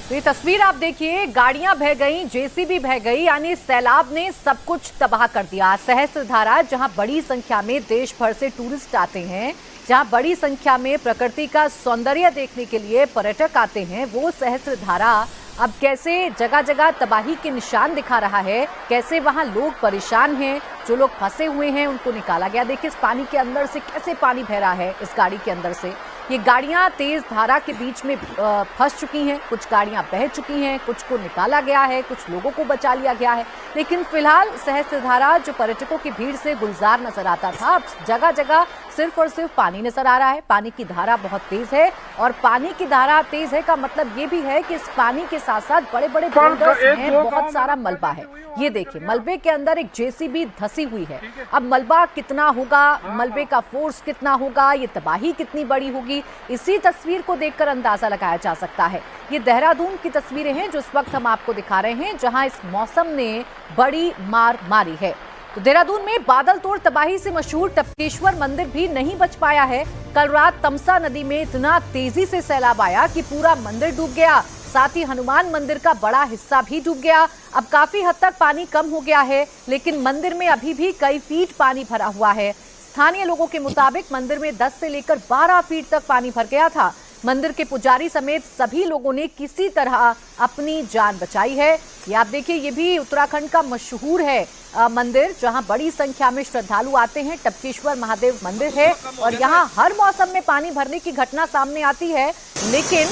तो ये तस्वीर आप देखिए, गाड़ियां बह गई, जेसीबी बह गई, यानी सैलाब ने सब कुछ तबाह कर दिया। सहस्त्रधारा, जहां बड़ी संख्या में देश भर से टूरिस्ट आते हैं, जहां बड़ी संख्या में प्रकृति का सौंदर्य देखने के लिए पर्यटक आते हैं, वो सहस्त्रधारा अब कैसे जगह जगह तबाही के निशान दिखा रहा है, कैसे वहां लोग परेशान हैं, जो लोग फंसे हुए हैं उनको निकाला गया। देखिए इस पानी के अंदर से कैसे पानी बह रहा है, इस गाड़ी के अंदर से। ये गाड़ियां तेज धारा के बीच में फंस चुकी हैं, कुछ गाड़ियां बह चुकी हैं, कुछ को निकाला गया है, कुछ लोगों को बचा लिया गया है। लेकिन फिलहाल सहस्त्रधारा जो पर्यटकों की भीड़ से गुलजार नजर आता था, अब जगह जगह सिर्फ और सिर्फ पानी नजर आ रहा है। पानी की धारा बहुत तेज है, और पानी की धारा तेज है का मतलब ये भी है कि इस पानी के साथ साथ बड़े बड़े बोल्डर्स हैं, बहुत सारा मलबा है। ये देखिए मलबे के अंदर एक जेसीबी धसी हुई है। अब मलबा कितना होगा, मलबे का फोर्स कितना होगा, ये तबाही कितनी बड़ी होगी, इसी तस्वीर को देखकर अंदाजा लगाया जा सकता है। ये देहरादून की तस्वीरें हैं जो इस वक्त हम आपको दिखा रहे हैं, जहां इस मौसम ने बड़ी मार मारी है। तो देहरादून में बादल तोड़ तबाही से मशहूर टपकेश्वर मंदिर भी नहीं बच पाया है। कल रात तमसा नदी में इतना तेजी से सैलाब आया कि पूरा मंदिर डूब गया, साथ ही हनुमान मंदिर का बड़ा हिस्सा भी डूब गया। अब काफी हद तक पानी कम हो गया है, लेकिन मंदिर में अभी भी कई फीट पानी भरा हुआ है। स्थानीय लोगों के मुताबिक मंदिर में 10 से लेकर 12 फीट तक पानी भर गया था। मंदिर के पुजारी समेत सभी लोगों ने किसी तरह अपनी जान बचाई है। ये आप देखिए, ये भी उत्तराखंड का मशहूर है मंदिर, जहां बड़ी संख्या में श्रद्धालु आते हैं। टपकेश्वर महादेव मंदिर है, और यहां हर मौसम में पानी भरने की घटना सामने आती है, लेकिन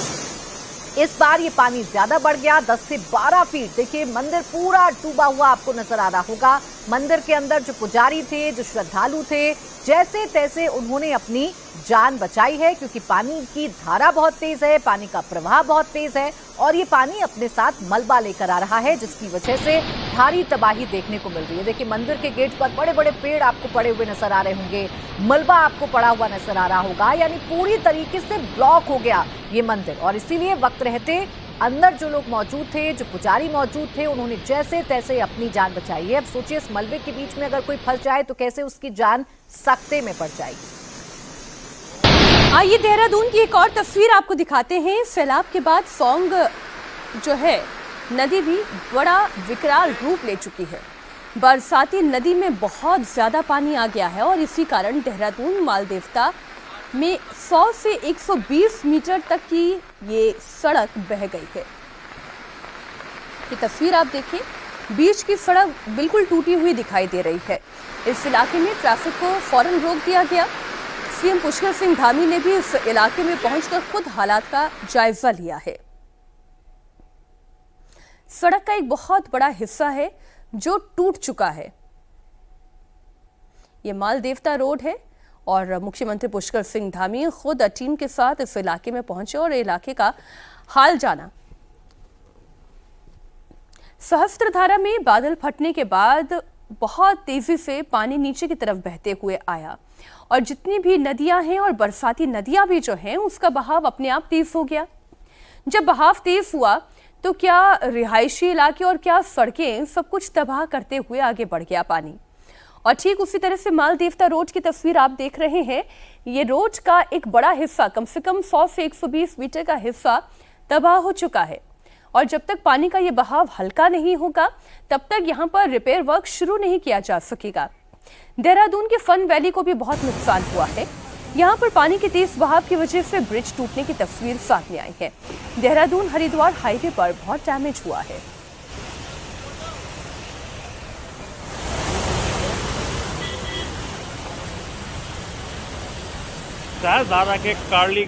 इस बार ये पानी ज्यादा बढ़ गया, 10 से 12 फीट। देखिए मंदिर पूरा डूबा हुआ आपको नजर आ रहा होगा। मंदिर के अंदर जो पुजारी थे, जो श्रद्धालु थे, जैसे तैसे उन्होंने अपनी जान बचाई है, क्योंकि पानी की धारा बहुत तेज है, पानी का प्रवाह बहुत तेज है, और ये पानी अपने साथ मलबा लेकर आ रहा है, जिसकी वजह से भारी तबाही देखने को मिल रही है। देखिए मंदिर के गेट पर बड़े बड़े पेड़ आपको पड़े हुए नजर आ रहे होंगे, मलबा आपको पड़ा हुआ नजर आ रहा होगा, यानी पूरी तरीके से ब्लॉक हो गया ये मंदिर। और इसीलिए वक्त रहते अंदर जो लोग मौजूद थे, जो पुजारी मौजूद थे, उन्होंने जैसे तैसे अपनी जान बचाई है। अब सोचिए इस मलबे के बीच में अगर कोई फंस जाए तो कैसे उसकी जान सकते में पड़ जाएगी। आइए देहरादून की एक और तस्वीर आपको दिखाते हैं। सैलाब के बाद सौंग जो है नदी भी बड़ा विकराल रूप ले चुकी है। बरसाती नदी में बहुत ज्यादा पानी आ गया है, और इसी कारण देहरादून मालदेवता में 100 से 120 मीटर तक की ये सड़क बह गई है। ये तस्वीर आप देखिए, बीच की सड़क बिल्कुल टूटी हुई दिखाई दे रही है। इस इलाके में ट्रैफिक को फौरन रोक दिया गया। सीएम पुष्कर सिंह धामी ने भी इस इलाके में पहुंचकर खुद हालात का जायजा लिया है। सड़क का एक बहुत बड़ा हिस्सा है जो टूट चुका है। ये मालदेवता रोड है, और मुख्यमंत्री पुष्कर सिंह धामी खुद टीम के साथ इस इलाके में पहुंचे और इलाके का हाल जाना। सहस्त्रधारा में बादल फटने के बाद बहुत तेजी से पानी नीचे की तरफ बहते हुए आया, और जितनी भी नदियां हैं और बरसाती नदियां भी जो हैं, उसका बहाव अपने आप तेज हो गया। जब बहाव तेज हुआ तो क्या रिहायशी इलाके और क्या सड़कें, सब कुछ तबाह करते हुए आगे बढ़ गया पानी। और ठीक उसी तरह से मालदेवता रोड की तस्वीर आप देख रहे हैं। ये रोड का एक बड़ा हिस्सा, कम से कम 100 से 120 मीटर का हिस्सा तबाह हो चुका है, और जब तक पानी का ये बहाव हल्का नहीं होगा तब तक यहाँ पर रिपेयर वर्क शुरू नहीं किया जा सकेगा। देहरादून के फन वैली को भी बहुत नुकसान हुआ है। यहाँ पर पानी के तेज बहाव की वजह से ब्रिज टूटने की तस्वीर सामने आई है। देहरादून हरिद्वार हाईवे पर बहुत डैमेज हुआ है। सहस्त्रधारा के कार्ली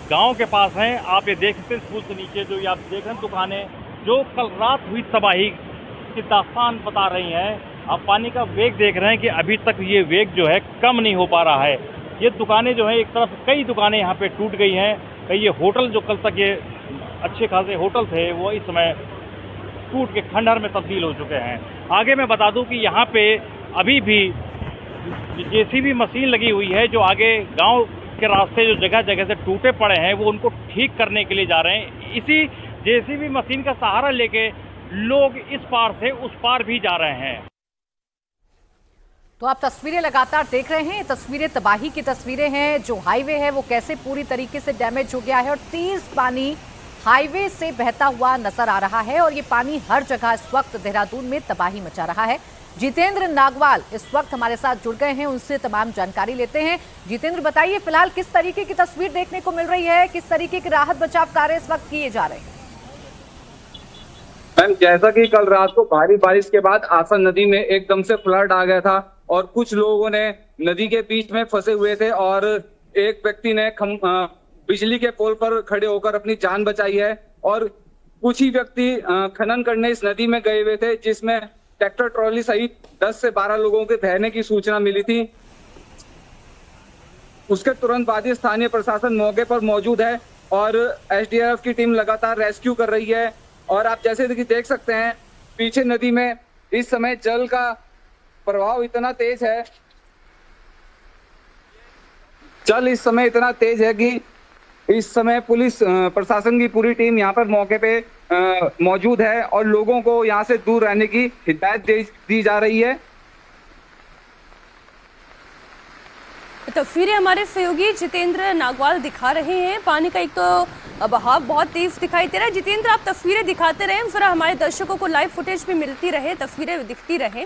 गांव के पास हैं। आप ये देख सकते हैं पुल से नीचे जो ये आप देख रहे हैं दुकानें, जो कल रात हुई तबाही की दास्तान बता रही हैं। आप पानी का वेग देख रहे हैं कि अभी तक ये वेग जो है कम नहीं हो पा रहा है। ये दुकानें जो है, एक तरफ कई दुकानें यहाँ पे टूट गई हैं, कई ये होटल जो कल तक ये अच्छे खासे होटल थे वो इस समय टूट के खंडहर में तब्दील हो चुके हैं। आगे मैं बता दूं कि यहाँ पे अभी भी जेसीबी मशीन लगी हुई है, जो आगे गांव के रास्ते जो जगह जगह से टूटे पड़े हैं वो उनको ठीक करने के लिए जा रहे हैं। इसी जेसीबी मशीन का सहारा लेके लोग इस पार से उस पार भी जा रहे हैं। तो आप तस्वीरें लगातार देख रहे हैं, तस्वीरें तबाही की तस्वीरें हैं। जो हाईवे है वो कैसे पूरी तरीके से डैमेज हो गया है, और तेज पानी हाईवे से बहता हुआ नजर आ रहा है और ये पानी हर जगह इस वक्त देहरादून में तबाही मचा रहा है। जितेंद्र नागवाल इस वक्त हमारे साथ जुड़ गए हैं, उनसे तमाम जानकारी लेते हैं। जितेंद्र, बताइए फिलहाल किस तरीके की तस्वीर देखने को मिल रही है, किस तरीके के राहत बचाव कार्य इस वक्त किए जा रहे हैं? मैम, जैसा कि कल रात को भारी बारिश के बाद आसन नदी में एकदम से फ्लड आ गया था और कुछ लोगों ने नदी के बीच में फंसे हुए थे और एक व्यक्ति ने बिजली के पोल पर खड़े होकर अपनी जान बचाई है और कुछ ही व्यक्ति खनन करने इस नदी में गए हुए थे, जिसमें ट्रैक्टर ट्रॉली सहित 10 से 12 लोगों के बहने की सूचना मिली थी। उसके तुरंत बाद ही स्थानीय प्रशासन मौके पर मौजूद है और एसडीआरएफ की टीम लगातार रेस्क्यू कर रही है। और आप जैसे कि देख सकते हैं पीछे नदी में इस समय जल का प्रवाह इतना तेज है, जल इस समय इतना तेज है कि इस समय पुलिस प्रशासन की पूरी टीम यहाँ पर मौके पे मौजूद है और लोगों को यहाँ से दूर रहने की हिदायत दी जा रही है। तस्वीरें हमारे सहयोगी जितेंद्र नागवाल दिखा रहे हैं। पानी का एक तो बहाव बहुत तेज दिखाई दे रहा है। जितेंद्र, आप तस्वीरें दिखाते रहें, जरा हमारे दर्शकों को लाइव फुटेज भी मिलती रहे, तस्वीरें दिखती रहे।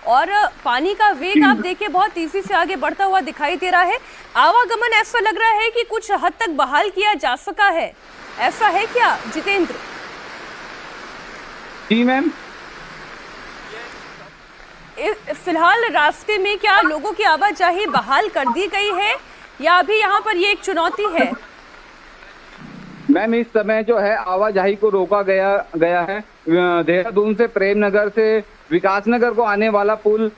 और पानी का वेग आप देखिए बहुत तेजी से आगे बढ़ता हुआ दिखाई दे रहा है। आवागमन ऐसा लग रहा है कि कुछ हद तक बहाल किया जा सका है, ऐसा है क्या जितेंद्र? जी मैम, फिलहाल रास्ते में क्या लोगों की आवाजाही बहाल कर दी गई है या अभी यहाँ पर ये एक चुनौती है? मैम, इस समय जो है आवाजाही को रोका गया है। देहरादून से प्रेम नगर से विकास नगर को आने वाला पुल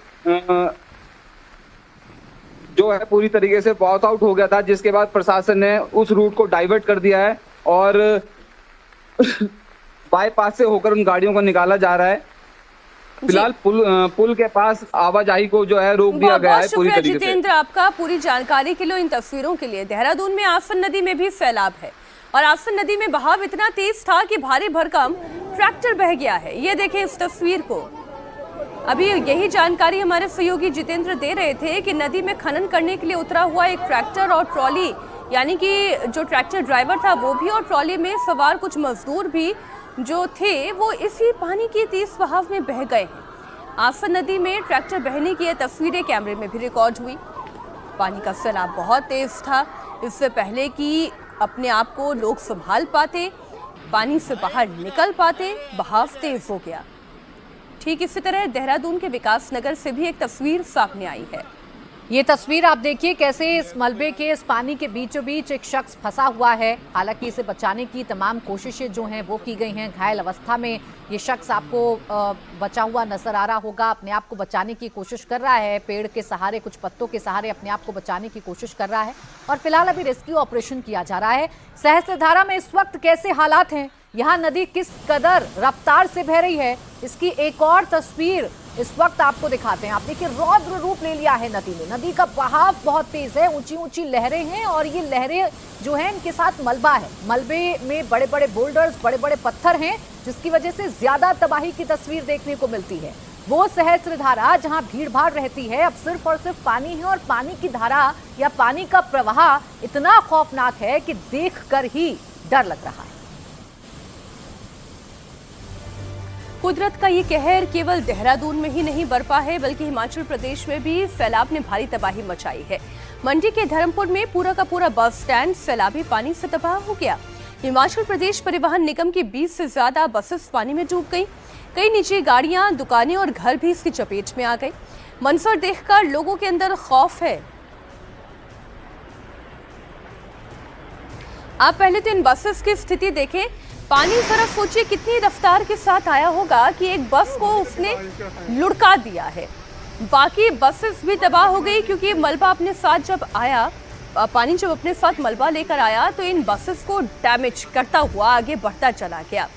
जो है पूरी तरीके से वॉक आउट हो गया था, जिसके बाद प्रशासन ने उस रूट को डाइवर्ट कर दिया है और बाईपास से होकर उन गाड़ियों को निकाला जा रहा है। फिलहाल पुल के पास आवाजाही को जो है रोक दिया गया है पूरी तरीके से। जितेंद्र, आपका पूरी जानकारी के लिए, इन तस्वीरों के लिए। देहरादून में आसन नदी में भी सैलाब है और आसन नदी में बहाव इतना तेज था कि भारी भरकम ट्रैक्टर बह गया है। ये देखें इस तस्वीर को। अभी यही जानकारी हमारे सहयोगी जितेंद्र दे रहे थे कि नदी में खनन करने के लिए उतरा हुआ एक ट्रैक्टर और ट्रॉली, यानी कि जो ट्रैक्टर ड्राइवर था वो भी और ट्रॉली में सवार कुछ मजदूर भी जो थे वो इसी पानी की तेज बहाव में बह गए हैं। आसन नदी में ट्रैक्टर बहने की ये तस्वीरें कैमरे में भी रिकॉर्ड हुई। पानी का सैलाब बहुत तेज था। इससे पहले कि अपने आप को लोग संभाल पाते, पानी से बाहर निकल पाते, बहाव तेज हो गया। ठीक इसी तरह देहरादून के विकास नगर से भी एक तस्वीर सामने आई है। ये तस्वीर आप देखिए कैसे इस मलबे के, इस पानी के बीचों बीच एक शख्स फंसा हुआ है। हालांकि इसे बचाने की तमाम कोशिशें जो हैं वो की गई हैं। घायल अवस्था में ये शख्स आपको बचा हुआ नजर आ रहा होगा, अपने आप को बचाने की कोशिश कर रहा है, पेड़ के सहारे, कुछ पत्तों के सहारे अपने आप को बचाने की कोशिश कर रहा है और फिलहाल अभी रेस्क्यू ऑपरेशन किया जा रहा है। सहस्त्रधारा में इस वक्त कैसे हालात हैं, यहाँ नदी किस कदर रफ्तार से बह रही है, इसकी एक और तस्वीर इस वक्त आपको दिखाते हैं। आप देखिए रौद्र रूप ले लिया है नदी ने। नदी का बहाव बहुत तेज है, ऊंची ऊंची लहरें हैं और ये लहरें जो हैं इनके साथ मलबा है। मलबे में बड़े बड़े बोल्डर्स, बड़े बड़े पत्थर हैं, जिसकी वजह से ज्यादा तबाही की तस्वीर देखने को मिलती है। वो सहस्त्रधारा जहां भीड़ भाड़ रहती है, अब सिर्फ और सिर्फ पानी है और पानी की धारा या पानी का प्रवाह इतना खौफनाक है कि देखकर ही डर लग रहा है। कुदरत का ये कहर केवल देहरादून में ही नहीं बरपा है, बल्कि हिमाचल प्रदेश में भी सैलाब ने भारी तबाही मचाई है। मंडी के धर्मपुर में पूरा का पूरा बस स्टैंड सैलाबी पानी से तबाह हो गया। हिमाचल प्रदेश परिवहन निगम की 20 से ज्यादा बसेस पानी में डूब गई। कई निजी गाड़ियां, दुकानें और घर भी इसकी चपेट में आ गए। मंजर देखकर लोगों के अंदर खौफ है। आप पहले तो इन बसेस की स्थिति देखें। पानी जरा सोचिए कितनी रफ्तार के साथ आया होगा कि एक बस को उसने लुढ़का दिया है। बाकी बसेस भी तबाह हो गई क्योंकि मलबा अपने साथ जब आया, पानी जब अपने साथ मलबा लेकर आया तो इन बसेस को डैमेज करता हुआ आगे बढ़ता चला गया।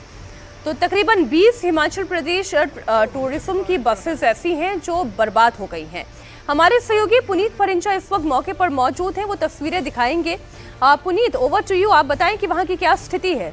तो तकरीबन 20 हिमाचल प्रदेश टूरिज्म की बसेस ऐसी हैं जो बर्बाद हो गई हैं। हमारे सहयोगी पुनीत परिंजा इस वक्त मौके पर मौजूद हैं, वो तस्वीरें दिखाएंगे। Puneet, over to you. आप बताएं कि वहां की क्या स्थिति है।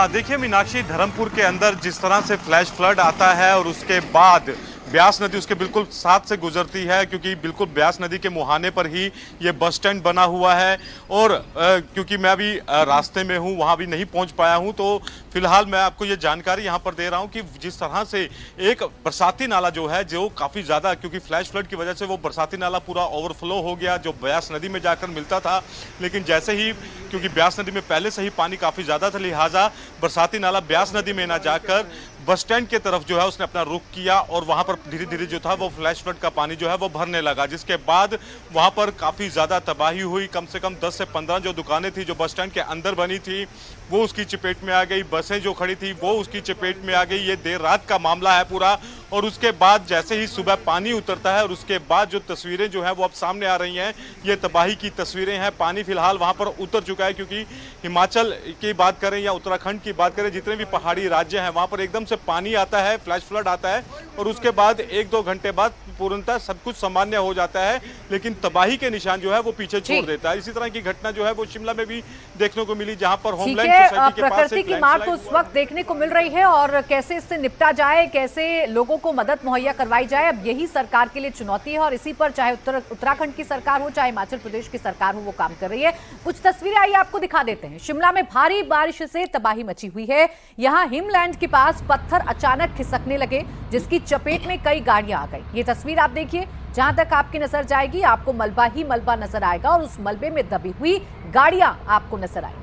देखिए मीनाक्षी, धर्मपुर के अंदर जिस तरह से फ्लैश फ्लड आता है और उसके बाद ब्यास नदी उसके बिल्कुल साथ से गुजरती है, क्योंकि बिल्कुल ब्यास नदी के मुहाने पर ही ये बस स्टैंड बना हुआ है। और क्योंकि मैं अभी रास्ते में हूँ, वहाँ भी नहीं पहुँच पाया हूँ, तो फिलहाल मैं आपको ये जानकारी यहाँ पर दे रहा हूँ कि जिस तरह से एक बरसाती नाला जो है, जो काफ़ी ज़्यादा, क्योंकि फ्लैश फ्लड की वजह से वो बरसाती नाला पूरा ओवरफ्लो हो गया, जो ब्यास नदी में जाकर मिलता था। लेकिन जैसे ही, क्योंकि ब्यास नदी में पहले से ही पानी काफ़ी ज़्यादा था, लिहाजा बरसाती नाला ब्यास नदी में ना जाकर बस स्टैंड के तरफ जो है उसने अपना रुख किया, और वहाँ पर धीरे धीरे जो था वो फ्लैश फ्लड का पानी जो है वो भरने लगा, जिसके बाद वहाँ पर काफ़ी ज़्यादा तबाही हुई। कम से कम 10 से 15 जो दुकानें थी जो बस स्टैंड के अंदर बनी थी वो उसकी चपेट में आ गई, बसें जो खड़ी थी वो उसकी चपेट में आ गई। ये देर रात का मामला है पूरा। और उसके बाद जैसे ही सुबह पानी उतरता है, और उसके बाद जो तस्वीरें जो हैं वो अब सामने आ रही हैं, ये तबाही की तस्वीरें हैं। पानी फिलहाल वहाँ पर उतर चुका है, क्योंकि हिमाचल की बात करें या उत्तराखंड की बात करें, जितने भी पहाड़ी राज्य हैं वहाँ पर एकदम से पानी आता है, फ्लैश फ्लड आता है, और उसके बाद 1-2 घंटे बाद पूर्णतः सब कुछ सामान्य हो जाता है, लेकिन तबाही के निशान जो है वो पीछे छोड़ देता है। इसी तरह की घटना जो है वो शिमला में भी देखने को मिली, जहां पर होमलैंड सोसाइटी के पास प्रकृति की मार तो उस वक्त देखने को मिल रही है, और कैसे इससे निपटा जाए, कैसे लोगों को मदद मुहैया करवाई जाए, अब यही सरकार के लिए चुनौती है। और इसी पर चाहे उत्तराखंड की सरकार हो, चाहे हिमाचल प्रदेश की सरकार हो, वो काम कर रही है। कुछ तस्वीरें आइए आपको दिखा देते हैं। शिमला में भारी बारिश से तबाही मची हुई है। यहाँ हिमलैंड के पास पत्थर अचानक खिसकने लगे, जिसकी चपेट में कई गाड़ियां आ गई। ये तस्वीर आप देखिए, जहां तक आपकी नजर जाएगी आपको मलबा ही मलबा नजर आएगा, और उस मलबे में दबी हुई गाड़ियां आपको नजर आएगी।